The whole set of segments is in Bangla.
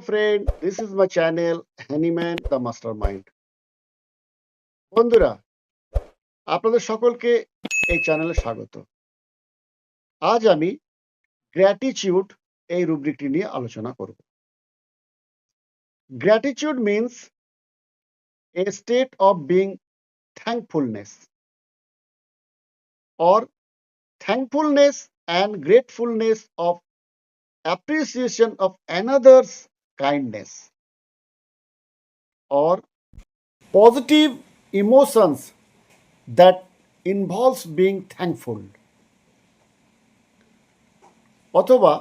friend, this is my channel Handyman the Mastermind. বন্ধুরা, আপনাদের সকলকে এই চ্যানেলে স্বাগত। আজ আমি গ্র্যাটিটিউড এই রুব্রিকটি নিয়ে আলোচনা করব। Gratitude means a state of being thankfulness or thankfulness and gratefulness of appreciation of another's kindness or positive emotions that involves being thankful অথবা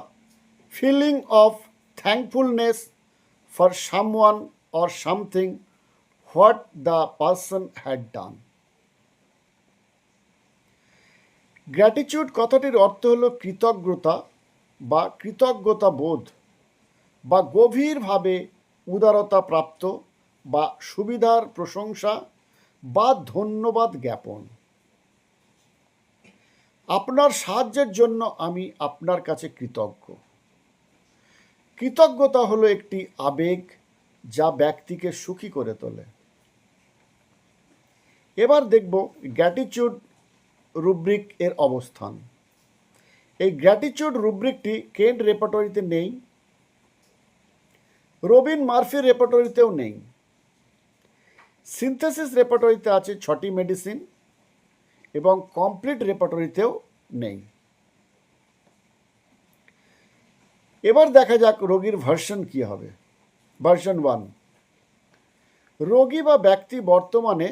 feeling of thankfulness for someone or something what the person had done. Gratitude কথাটির অর্থ হল কৃতজ্ঞতা বা কৃতজ্ঞতা বোধ বা গভীরভাবে উদারতা প্রাপ্ত বা সুবিধার প্রশংসা বা ধন্যবাদ জ্ঞাপন। আপনার সাহায্যের জন্য আমি আপনার কাছে কৃতজ্ঞ। কৃতজ্ঞতা হলো একটি আবেগ যা ব্যক্তিকে সুখী করে তোলে। এবার দেখব গ্র্যাটিটিউড রুব্রিক এর অবস্থান। এই গ্র্যাটিটিউড রুব্রিকটি কেন্ট রেপার্টরিতে নেই, রবিন মার্ফির রেপার্টরিতেও নেই। সিনথেসিস রেপার্টরিতে আছে 6টি মেডিসিন এবং কমপ্লিট রেপার্টরিতেও নেই। এবার দেখা যাক রোগীর ভার্সন কি হবে। ভার্সন 1, রোগী বা ব্যক্তি বর্তমানে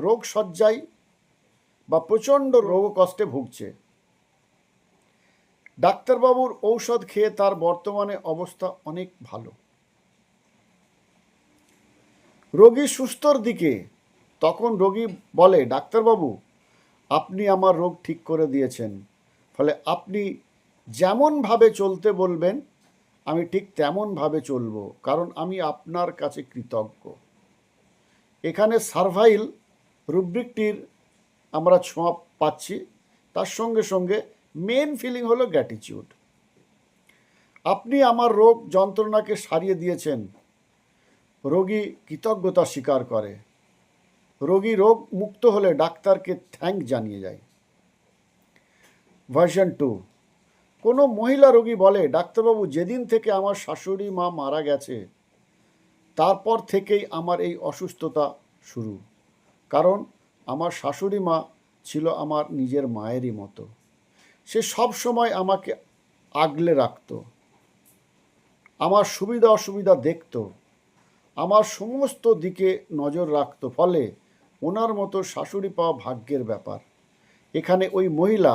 রোগশয্যায় বা প্রচণ্ড রোগ কষ্টে ভুগছে। ডাক্তারবাবুর ঔষধ খেয়ে তার বর্তমানে অবস্থা অনেক ভালো। রোগী সুস্থর দিকে, তখন রোগী বলে, ডাক্তারবাবু আপনি আমার রোগ ঠিক করে দিয়েছেন, ফলে আপনি যেমনভাবে চলতে বলবেন আমি ঠিক তেমনভাবে চলব, কারণ আমি আপনার কাছে কৃতজ্ঞ। এখানে সার্ভাইল রুব্রিকটির আমরা ছোঁয়া পাচ্ছি, তার সঙ্গে সঙ্গে মেন ফিলিং হলো গ্র্যাটিটিউড। আপনি আমার রোগ যন্ত্রণাকে সারিয়ে দিয়েছেন। রোগী কৃতজ্ঞতা স্বীকার করে। রোগী রোগ মুক্ত হলে ডাক্তারকে থ্যাঙ্ক জানিয়ে যায়। ভার্সন 2, কোনো মহিলা রোগী বলে, ডাক্তারবাবু যেদিন থেকে আমার শাশুড়ি মা মারা গেছে তারপর থেকেই আমার এই অসুস্থতা শুরু, কারণ আমার শাশুড়ি মা ছিল আমার নিজের মায়েরই মতো। সে সব সময় আমাকে আগলে রাখত, আমার সুবিধা অসুবিধা দেখত, আমার সমস্ত দিকে নজর রাখত, ফলে ওনার মতো শাশুড়ি পাওয়া ভাগ্যের ব্যাপার। এখানে ওই মহিলা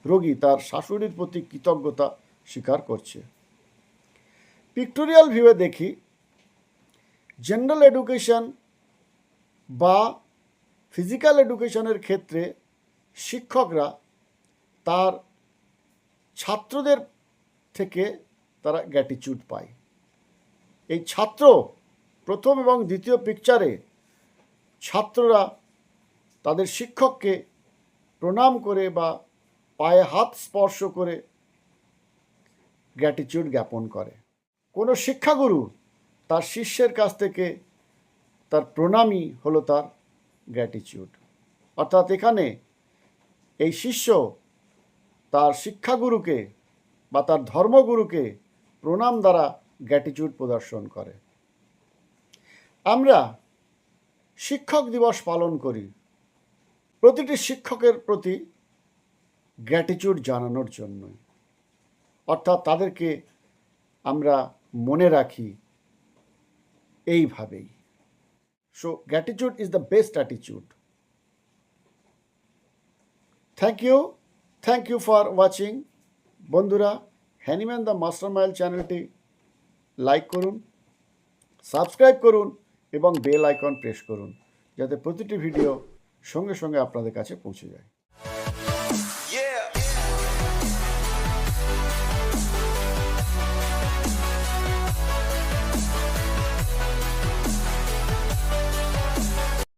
রোগী তার শাশুড়ির প্রতি কৃতজ্ঞতা স্বীকার করছে। পিক্টোরিয়াল ভিউয়ে দেখি, জেনারেল এডুকেশন বা ফিজিক্যাল এডুকেশনের ক্ষেত্রে শিক্ষকরা তার ছাত্রদের থেকে তারা গ্র্যাটিটিউড পায়। এই ছাত্র প্রথম এবং দ্বিতীয় পিকচারে ছাত্ররা তাদের শিক্ষককে প্রণাম করে বা পায়ে হাত স্পর্শ করে গ্র্যাটিটিউড জ্ঞাপন করে। কোনো শিক্ষাগুরু তার শিষ্যের কাছ থেকে তার প্রণামই হলো তার গ্র্যাটিটিউড। অর্থাৎ এখানে এই শিষ্য তার শিক্ষাগুরুকে বা তার ধর্মগুরুকে প্রণাম দ্বারা গ্র্যাটিটিউড প্রদর্শন করে। আমরা শিক্ষক দিবস পালন করি প্রতিটি শিক্ষকের প্রতি গ্র্যাটিটিউড জানানোর জন্য, অর্থাৎ তাদেরকে আমরা মনে রাখি এইভাবেই। So gratitude is the best attitude. Thank you for watching. বন্ধুরা, হ্যানিম্যান দ্য মাস্টারমাইন্ড চ্যানেলটি লাইক করুন, সাবস্ক্রাইব করুন এবং বেল আইকন প্রেস করুন, যাতে প্রতিটি ভিডিও সঙ্গে সঙ্গে আপনাদের কাছে পৌঁছে যায়।